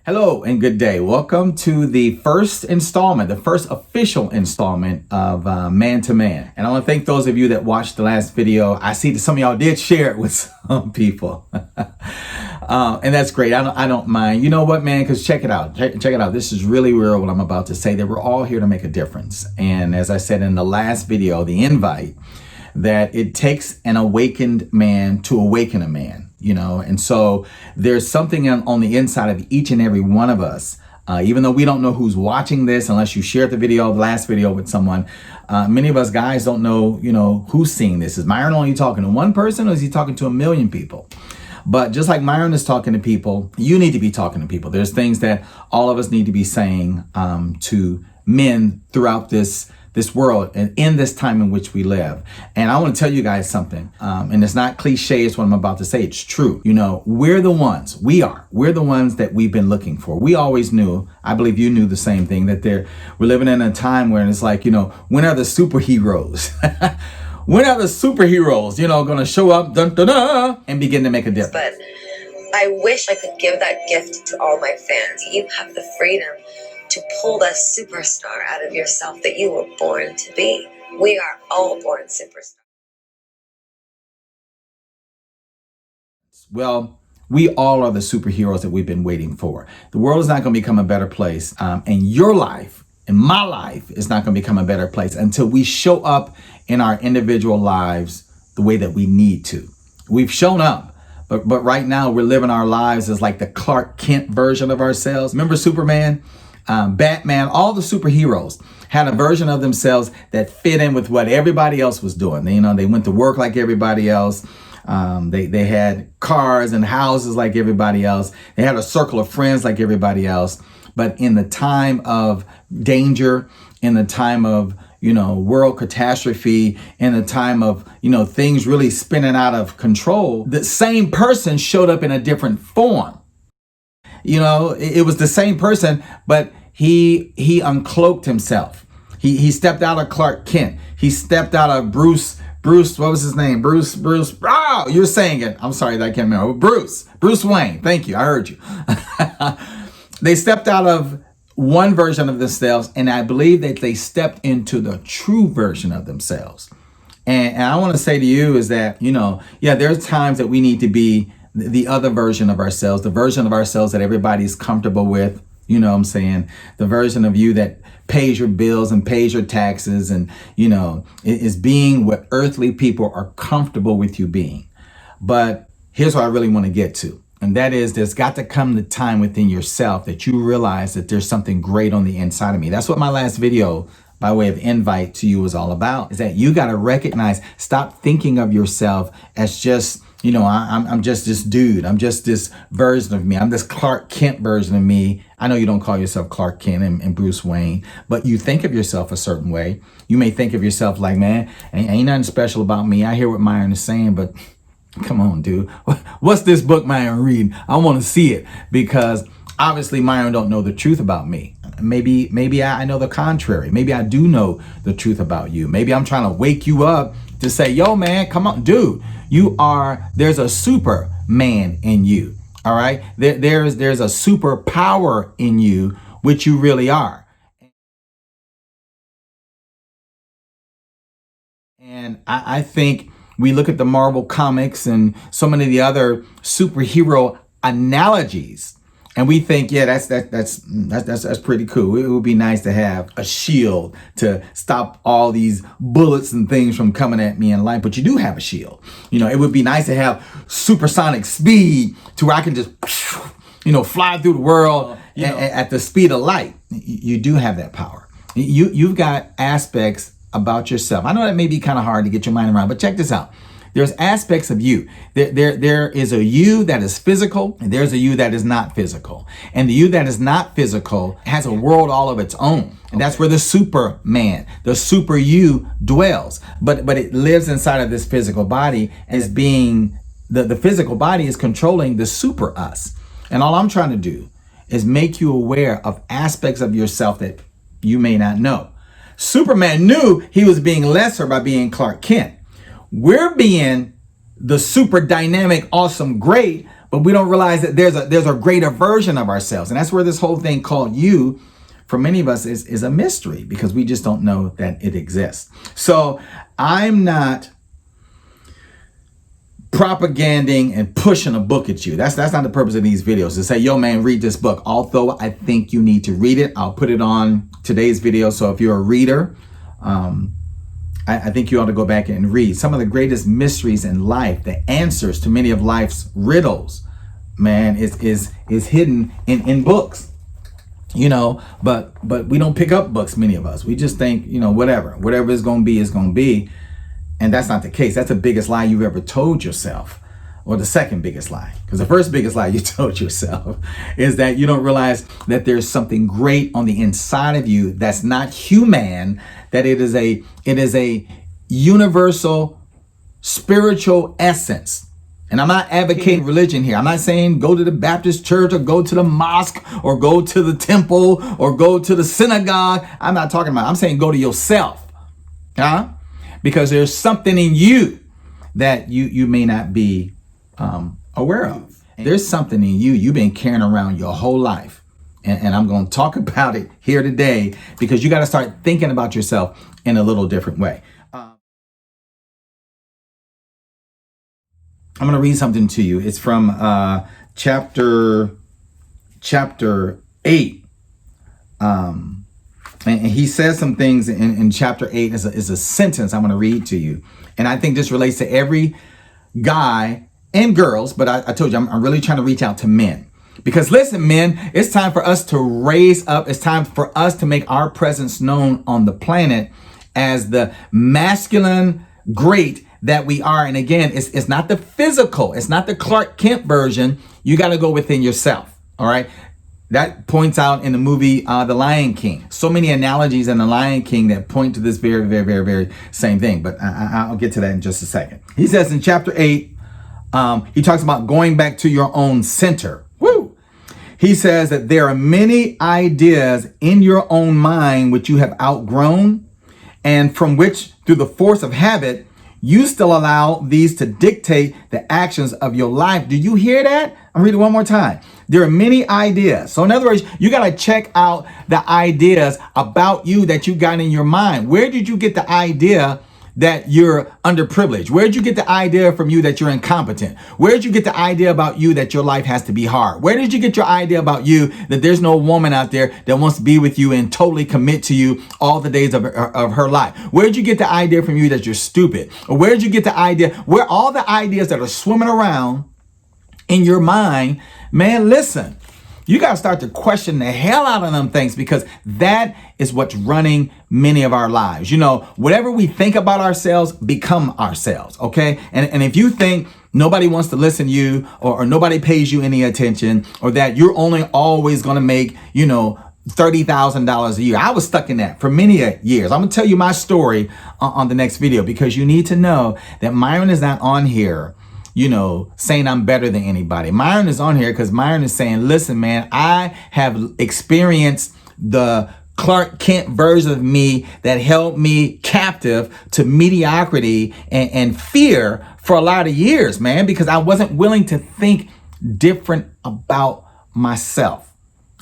Hello and good day. Welcome to the first installment, the first official installment of Man2Man. And I want to thank those of you that watched the last video. I see that some of y'all did share it with some people. And that's great. I don't mind. You know what, man? Because check it out. Check it out. This is really real what I'm about to say, that we're all here to make a difference. And as I said in the last video, the invite, that it takes an awakened man to awaken a man, and so there's something on the inside of each and every one of us, even though we don't know who's watching this unless you shared the last video with someone. Many of us guys don't know, who's seeing this. Is Myron only talking to one person, or is he talking to a million people? But just like Myron is talking to people, you need to be talking to people. There's things that all of us need to be saying to men throughout this world and in this time in which we live. And I want to tell you guys something, and it's not cliche, it's what I'm about to say, it's true. We're the ones that we've been looking for. We always knew, I believe you knew the same thing, that we're living in a time where it's like, when are the superheroes? When are the superheroes, going to show up, dun, dun, dun, and begin to make a difference? But I wish I could give that gift to all my fans. You have the freedom to pull that superstar out of yourself that you were born to be. We are all born superstars. Well, we all are the superheroes that we've been waiting for. The world is not going to become a better place, and your life and my life is not going to become a better place until we show up in our individual lives the way that we need to. We've shown up, but right now we're living our lives as like the Clark Kent version of ourselves. Remember Superman? Batman, all the superheroes had a version of themselves that fit in with what everybody else was doing. They went to work like everybody else. They had cars and houses like everybody else. They had a circle of friends like everybody else. But in the time of danger, in the time of, world catastrophe, in the time of, things really spinning out of control, the same person showed up in a different form. It was the same person, but he uncloaked himself. He stepped out of Clark Kent. He stepped out of Bruce, what was his name? Bruce, oh, you're saying it. I'm sorry that I can't remember. Bruce Wayne. Thank you. I heard you. They stepped out of one version of themselves, and I believe that they stepped into the true version of themselves. And I want to say to you is that, there's times that we need to be the other version of ourselves, the version of ourselves that everybody's comfortable with. You know what I'm saying? The version of you that pays your bills and pays your taxes and, is being what earthly people are comfortable with you being. But here's what I really want to get to. And that is, there's got to come the time within yourself that you realize that there's something great on the inside of me. That's what my last video by way of invite to you was all about, is that you got to recognize, stop thinking of yourself as just, I'm just this dude. I'm just this version of me. I'm this Clark Kent version of me. I know you don't call yourself Clark Kent and Bruce Wayne, but you think of yourself a certain way. You may think of yourself like, man, ain't nothing special about me. I hear what Myron is saying, but come on, dude. What's this book Myron reading? I want to see it, because obviously Myron don't know the truth about me. Maybe I know the contrary. Maybe I do know the truth about you. Maybe I'm trying to wake you up to say, yo, man, come on, dude. There's a Superman in you. All right. There's a superpower in you, which you really are. And I think we look at the Marvel comics and so many of the other superhero analogies, and we think, yeah, that's pretty cool. It would be nice to have a shield to stop all these bullets and things from coming at me in life. But you do have a shield. It would be nice to have supersonic speed to where I can just, fly through the world at the speed of light. You do have that power. You've got aspects about yourself. I know that may be kind of hard to get your mind around, but check this out. There's aspects of you. There is a you that is physical, and there's a you that is not physical. And the you that is not physical has a world all of its own. And that's where the Superman, the super you dwells. But it lives inside of this physical body as being, the physical body is controlling the super us. And all I'm trying to do is make you aware of aspects of yourself that you may not know. Superman knew he was being lesser by being Clark Kent. We're being the super dynamic, awesome, great But we don't realize that there's a greater version of ourselves. And that's where this whole thing called you, for many of us, is a mystery, because we just don't know that it exists. So I'm not propaganding and pushing a book at you. That's not the purpose of these videos, to say, yo man, read this book. Although I think you need to read it. I'll put it on today's video. So if you're a reader, I think you ought to go back and read some of the greatest mysteries in life. The answers to many of life's riddles, man, is hidden in books. You know, but we don't pick up books, many of us. We just think, you know, whatever it's going to be is going to be. And that's not the case. That's the biggest lie you've ever told yourself, or the second biggest lie. Because the first biggest lie you told yourself is that you don't realize that there's something great on the inside of you that's not human, that it is a universal spiritual essence. And I'm not advocating religion here. I'm not saying go to the Baptist church or go to the mosque or go to the temple or go to the synagogue. I'm not talking about, I'm saying go to yourself. Because there's something in you that you may not be aware of. There's something in you you've been carrying around your whole life. And I'm going to talk about it here today, because you got to start thinking about yourself in a little different way. I'm going to read something to you. It's from chapter 8. And he says some things in chapter 8 is a sentence I'm going to read to you. And I think this relates to every guy and girls, but I told you, I'm really trying to reach out to men. Because listen, men, it's time for us to raise up. It's time for us to make our presence known on the planet as the masculine great that we are. And again, it's not the physical. It's not the Clark Kent version. You got to go within yourself. All right. That points out in the movie, The Lion King. So many analogies in The Lion King that point to this very, very, very, very same thing. But I'll get to that in just a second. He says in chapter 8, he talks about going back to your own center. Woo! He says that there are many ideas in your own mind which you have outgrown, and from which, through the force of habit, you still allow these to dictate the actions of your life. Do you hear that? I'm reading one more time. There are many ideas. So in other words, you got to check out the ideas about you that you got in your mind. Where did you get the idea that you're underprivileged? Where did you get the idea from you that you're incompetent? Where did you get the idea about you that your life has to be hard? Where did you get your idea about you that there's no woman out there that wants to be with you and totally commit to you all the days of her life? Where did you get the idea from you that you're stupid? Or where did you get the idea, where all the ideas that are swimming around in your mind? Man, listen, you got to start to question the hell out of them things, because that is what's running many of our lives. You know, whatever we think about ourselves, become ourselves. Okay. And if you think nobody wants to listen to you, or nobody pays you any attention, or that you're only always going to make, you know, $30,000 a year. I was stuck in that for many years. I'm going to tell you my story on the next video, because you need to know that Myron is not on here, you know, saying I'm better than anybody. Myron is on here because Myron is saying, listen, man, I have experienced the Clark Kent version of me that held me captive to mediocrity and fear for a lot of years, man, because I wasn't willing to think different about myself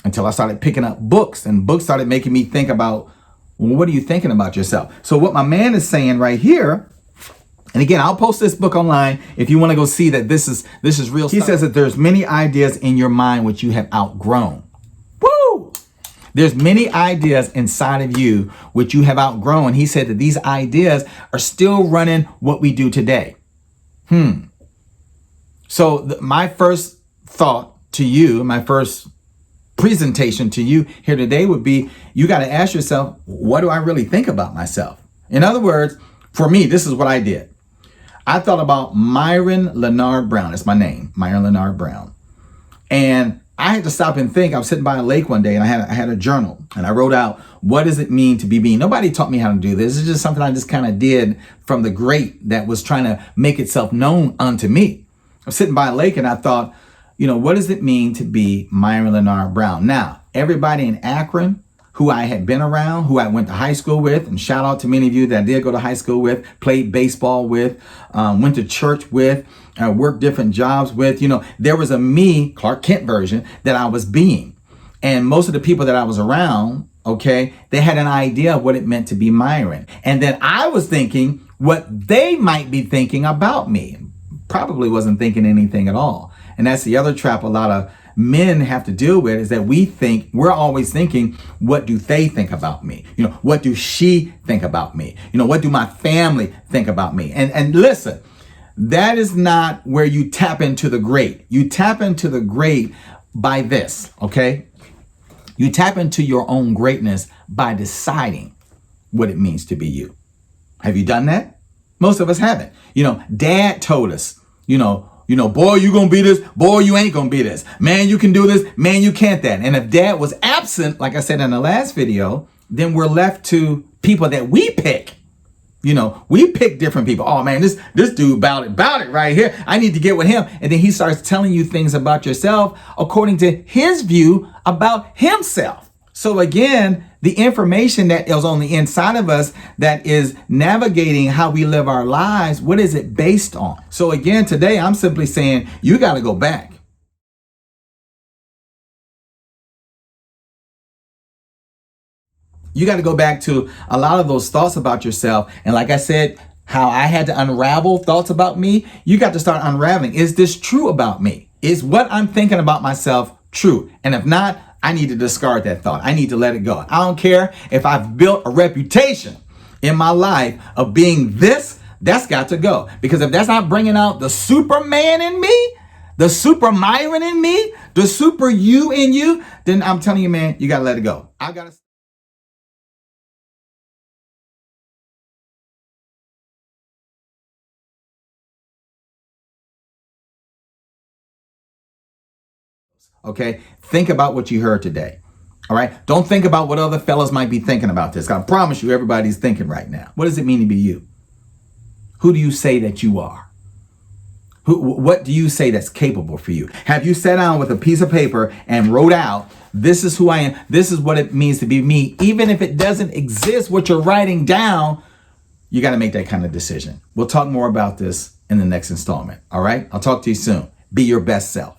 until I started picking up books, and books started making me think about, well, what are you thinking about yourself? So what my man is saying right here, and again, I'll post this book online if you want to go see that this is real stuff. He says that there's many ideas in your mind which you have outgrown. Woo! There's many ideas inside of you which you have outgrown. He said that these ideas are still running what we do today. So my first thought to you, my first presentation to you here today would be, you got to ask yourself, what do I really think about myself? In other words, for me, this is what I did. I thought about Myron Leonard Brown. That's my name, Myron Leonard Brown. And I had to stop and think. I was sitting by a lake one day, and I had a journal, and I wrote out, what does it mean to be me? Nobody taught me how to do this. It's just something I just kind of did from the great that was trying to make itself known unto me. I was sitting by a lake, and I thought, you know, what does it mean to be Myron Leonard Brown? Now, everybody in Akron who I had been around, who I went to high school with, and shout out to many of you that I did go to high school with, played baseball with, went to church with, worked different jobs with. There was a me, Clark Kent version, that I was being. And most of the people that I was around, okay, they had an idea of what it meant to be Myron. And then I was thinking what they might be thinking about me. Probably wasn't thinking anything at all. And that's the other trap a lot of men have to deal with, is that we're always thinking, what do they think about me? What do she think about me? What do my family think about me? And listen, that is not where you tap into the great. You tap into the great by this, okay? You tap into your own greatness by deciding what it means to be you. Have you done that? Most of us haven't. Dad told us, boy, you gonna be this, boy, you ain't gonna be this. Man, you can do this, man, you can't that. And if dad was absent, like I said in the last video, then we're left to people that we pick. We pick different people. Oh man, this dude about it right here. I need to get with him. And then he starts telling you things about yourself according to his view about himself. So again, the information that is on the inside of us that is navigating how we live our lives, what is it based on? So again, today I'm simply saying you got to go back. You got to go back to a lot of those thoughts about yourself. And like I said, how I had to unravel thoughts about me, you got to start unraveling. Is this true about me? Is what I'm thinking about myself true? And if not, I need to discard that thought. I need to let it go. I don't care if I've built a reputation in my life of being this, that's got to go. Because if that's not bringing out the Superman in me, the super Myron in me, the super you in you, then I'm telling you, man, you got to let it go. I got to. Okay, think about what you heard today. All right, don't think about what other fellas might be thinking about this. I promise you, everybody's thinking right now. What does it mean to be you? Who do you say that you are? What do you say that's capable for you? Have you sat down with a piece of paper and wrote out, this is who I am, this is what it means to be me? Even if it doesn't exist, what you're writing down, you got to make that kind of decision. We'll talk more about this in the next installment. All right, I'll talk to you soon. Be your best self.